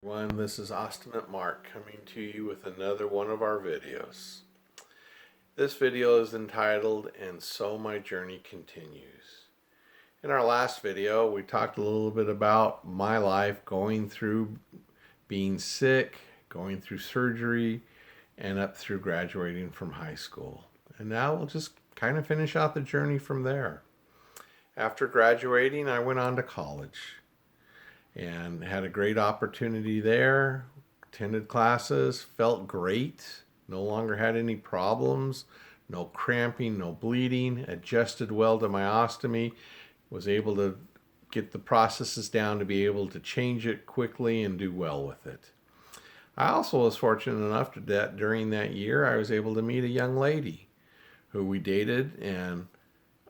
This is OstomateMark coming to you with another one of our videos. This video is entitled, "And So My Journey Continues." In our last video, we talked a little bit about my life going through being sick, going through surgery, and up through graduating from high school. And now we'll just kind of finish out the journey from there. After graduating, I went on to college and had a great opportunity there. Attended classes, felt great, no longer had any problems, no cramping, no bleeding, adjusted well to my ostomy, was able to get the processes down to be able to change it quickly and do well with it. I also was fortunate enough that during that year I was able to meet a young lady who we dated, and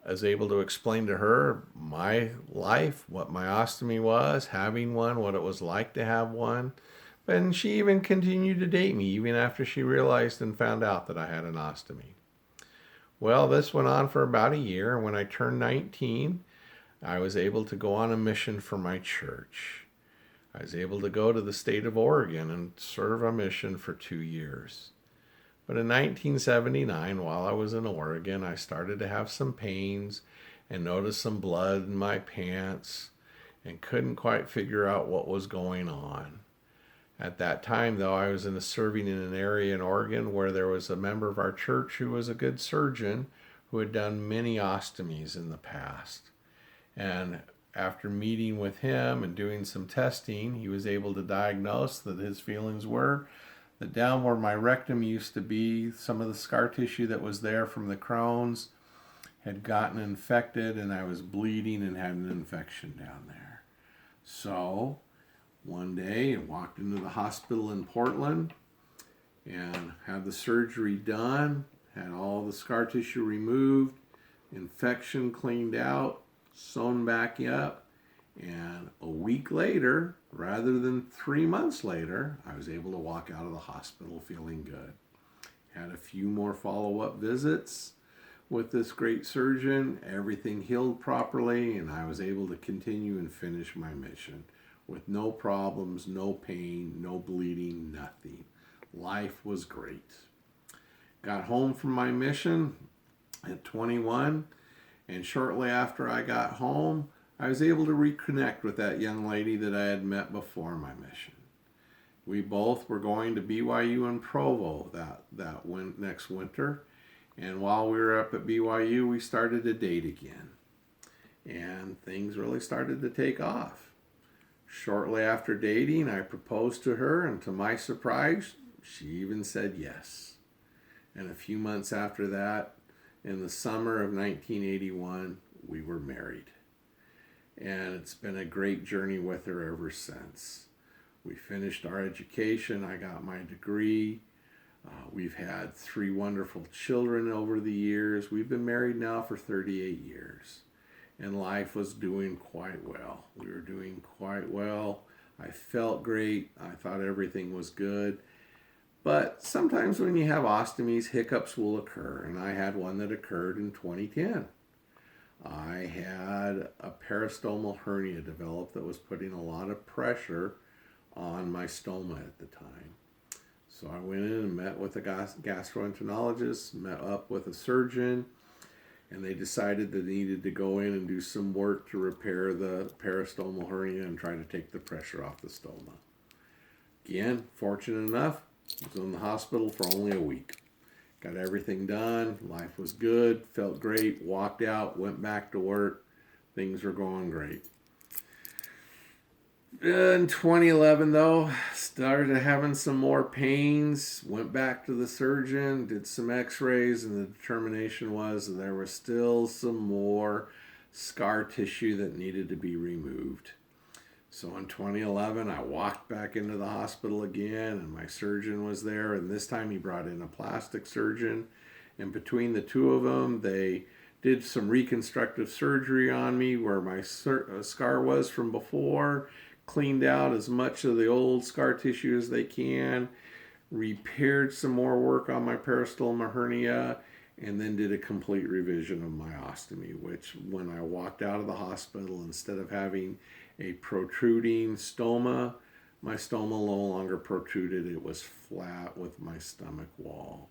I was able to explain to her my life, what my ostomy was, having one, what it was like to have one. And she even continued to date me even after she realized and found out that I had an ostomy. Well, this went on for about a year. When I turned 19, I was able to go on a mission for my church. I was able to go to the state of Oregon and serve a mission for 2 years. But in 1979, while I was in Oregon, I started to have some pains and noticed some blood in my pants and couldn't quite figure out what was going on. At that time, though, I was serving in an area in Oregon where there was a member of our church who was a good surgeon who had done many ostomies in the past. And after meeting with him and doing some testing, he was able to diagnose that his feelings were that down where my rectum used to be, some of the scar tissue that was there from the Crohn's had gotten infected, and I was bleeding and had an infection down there. So one day I walked into the hospital in Portland and had the surgery done, had all the scar tissue removed, infection cleaned out, sewn back up, and a week later, rather than 3 months later, I was able to walk out of the hospital feeling good. Had a few more follow-up visits with this great surgeon. Everything healed properly, and I was able to continue and finish my mission with no problems, no pain, no bleeding, nothing. Life was great. Got home from my mission at 21, and shortly after I got home, I was able to reconnect with that young lady that I had met before my mission. We both were going to BYU in Provo next winter, and while we were up at BYU, we started to date again, and things really started to take off. Shortly after dating, I proposed to her, and to my surprise, she even said yes. And a few months after that, in the summer of 1981, we were married. And it's been a great journey with her ever since. We finished our education. I got my degree. We've had 3 wonderful children over the years. We've been married now for 38 years. And life was doing quite well. We were doing quite well. I felt great. I thought everything was good. But sometimes when you have ostomies, hiccups will occur. And I had one that occurred in 2010. I had a peristomal hernia develop that was putting a lot of pressure on my stoma at the time. So I went in and met with a gastroenterologist, met up with a surgeon, and they decided that they needed to go in and do some work to repair the peristomal hernia and try to take the pressure off the stoma. Again, fortunate enough, I was in the hospital for only a week. Got everything done. Life was good. Felt great. Walked out. Went back to work. Things were going great. In 2011, though, started having some more pains. Went back to the surgeon. Did some x-rays. And the determination was that there was still some more scar tissue that needed to be removed. So in 2011, I walked back into the hospital again, and my surgeon was there, and this time he brought in a plastic surgeon. And between the two of them, they did some reconstructive surgery on me where my scar was from before, cleaned out as much of the old scar tissue as they can, repaired some more work on my peristoma hernia, and then did a complete revision of my ostomy, which when I walked out of the hospital, instead of having a protruding stoma, My stoma no longer protruded. It was flat with my stomach wall,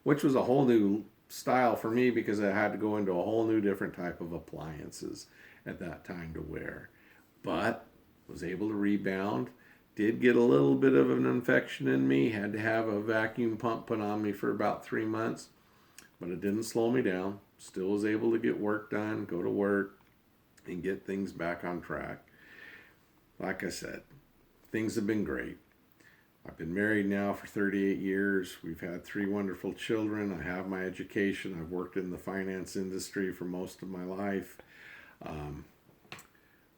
which was a whole new style for me because I had to go into a whole new different type of appliances at that time to wear. But was able to rebound. Did get a little bit of an infection in me. Had to have a vacuum pump put on me for about 3 months, but it didn't slow me down. Still was able to get work done, go to work, and get things back on track. Like I said, things have been great. I've been married now for 38 years. We've had 3 wonderful children. I have my education. I've worked in the finance industry for most of my life.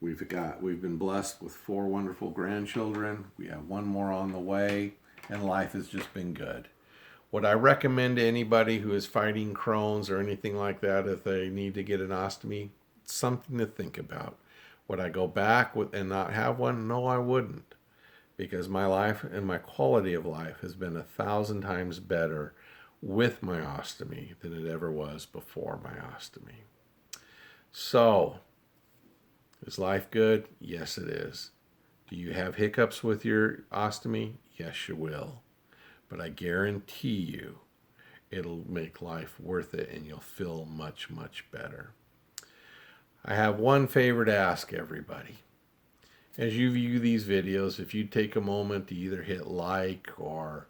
We've been blessed with 4 wonderful grandchildren. We have 1 more on the way, and life has just been good. What I recommend to anybody who is fighting Crohn's or anything like that, if they need to get an ostomy, it's something to think about. Would I go back and not have one? No, I wouldn't, because my life and my quality of life has been 1,000 times better with my ostomy than it ever was before my ostomy. So, is life good? Yes, it is. Do you have hiccups with your ostomy? Yes, you will. But I guarantee you, it'll make life worth it and you'll feel much, much better. I have one favor to ask everybody. As you view these videos, if you take a moment to either hit like or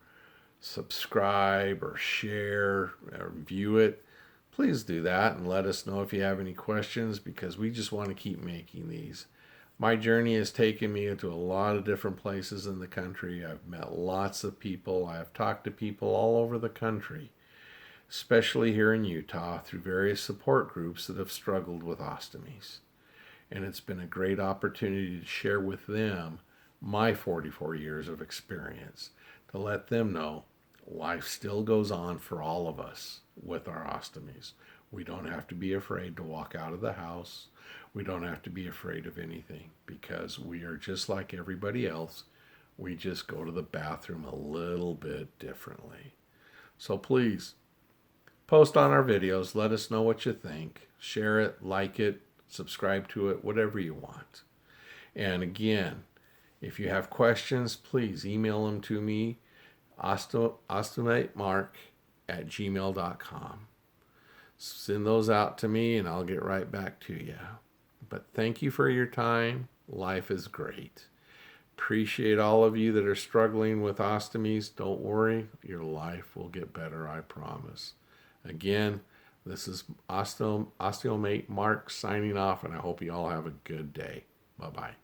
subscribe or share or view it, please do that and let us know if you have any questions, because we just want to keep making these. My journey has taken me into a lot of different places in the country. I've met lots of people. I've talked to people all over the country, especially here in Utah, through various support groups that have struggled with ostomies. And it's been a great opportunity to share with them my 44 years of experience, to let them know life still goes on for all of us with our ostomies. We don't have to be afraid to walk out of the house. We don't have to be afraid of anything, because we are just like everybody else. We just go to the bathroom a little bit differently. So please, post on our videos. Let us know what you think. Share it, like it, subscribe to it, whatever you want. And again, if you have questions, please email them to me, OstomateMark@gmail.com. Send those out to me and I'll get right back to you. But thank you for your time. Life is great. Appreciate all of you that are struggling with ostomies. Don't worry, your life will get better, I promise. Again, this is OstomateMark signing off, and I hope you all have a good day. Bye-bye.